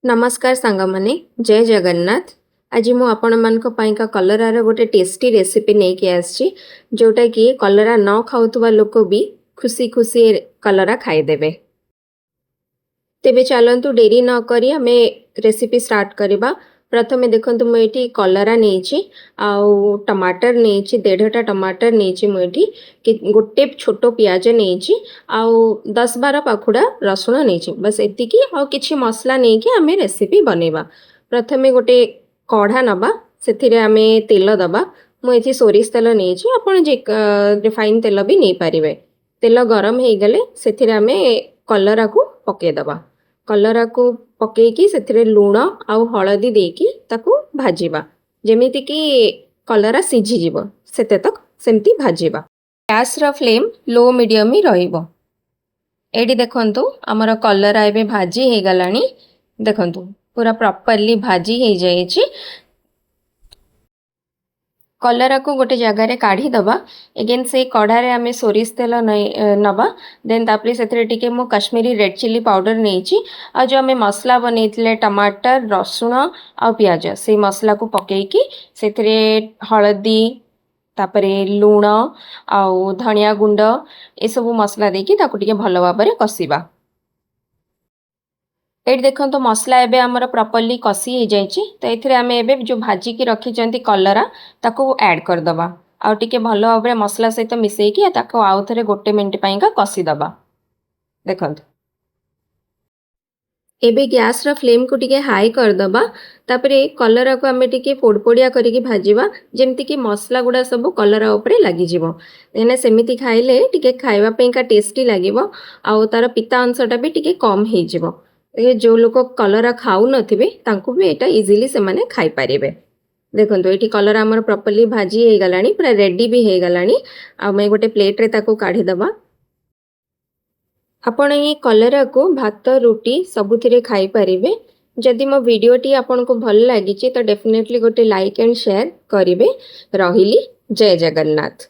नमस्कार सांगमाने जय जगन्नाथ। आज मु आपण मानक पाइका कलरार गोटे टेस्टी रेसिपी नहीं कि आसी जोटा कि कलरा न खाउतबा लोक भी खुशी खुशी कलरा खाईदेवे। तेबे चलंतु डेरी न करी आमे रेसिपी स्टार्ट करबा। प्रथमे देखंतु मु एठी कलरा नेछि आउ टमाटर नेछि 1.5टा टमाटर नेछि मु एठी कि गोटे छोटो प्याज नेछि आउ 10-12 पाखुडा रसुण नेछि बस एतिकी आउ किछि मसला नेकि आमे रेसिपी बनेबा। प्रथमे गोटे कढ़ा नबा सेथिरे आमे तेल दबा। मु एठी सोरिष तेल नेछि आपण जे रिफाइन तेल भी नै परिबे। तेल गरम हे गले सेथिरे आमे कलरा को पके दबा। कलरा को पकेकी सेथिरे लूण आउ हळदी देकी ताकू भाजीबा जेमिति कि कलरा सिझी जीवो सेते तक सेमती भाजीबा। गैस रा फ्लेम लो मीडियम ही रहिबो। एडी देखंतु हमर कलरा एबे भाजी हे गलानी। देखंतु पूरा प्रॉपर्ली भाजी हे जायछि। कलरा को गोटे जगार काढ़ी दबा। एगेन से कढ़ारे आमे सोरिष तेल नबा। देन तापरे सेथिरे टिके मु कश्मीरी रेड चिली पाउडर नेछि आ जो आमे मसला बनेइतले टमाटर रसुण आ प्याज से मसला को पकेकी सेथिरे हळदी तापरे लूण आउ धनिया गुंड ए सब मसला देकी ताकू टिके भलो भाबरे कसीबा। एट देखो मसला एबे आमर प्रॉपर्ली कसी हो जाए तो ये आम एबे जो भाजी की रखी कलरा ताको ऐड कर दबा आउ टिके भलो भाबरे मसला सहित मिसेकी ताको आउ थरे गोटे मिनिट पाइका कसी दबा। देखंतु एबे गैस रा फ्लेम को टिके हाई कर दबा। तापरे कलरा को आमे टिके पोड़पोड़िया करिके भाजीबा जेमति कि मसला गुडा सब कलरा ऊपर लागि जिवो। एने सेमिति खाइले टिके खाइबा पेका टेस्टी लागिवो आउ तार पिता अंशटा भी टिके कम हे जिवो। ये जो लोक कलरा खाऊ नथिबे तांको भी एटा इजीली से माने खाई परिबे। देखंतु एठी कलरा हमर प्रॉपर्ली भाजी हे गलानी पूरा रेडी भी हे गलानी। आ मैं गोटे प्लेट रे ताको काढी दबा। आपण ये कलरा को भात रोटी सबुथिरे खाई परिबे। जदि मो वीडियोटी आपन को भल लागिछि तो डेफिनेटली गोटे लाइक एंड शेयर करिवे। रहिली जय जगन्नाथ।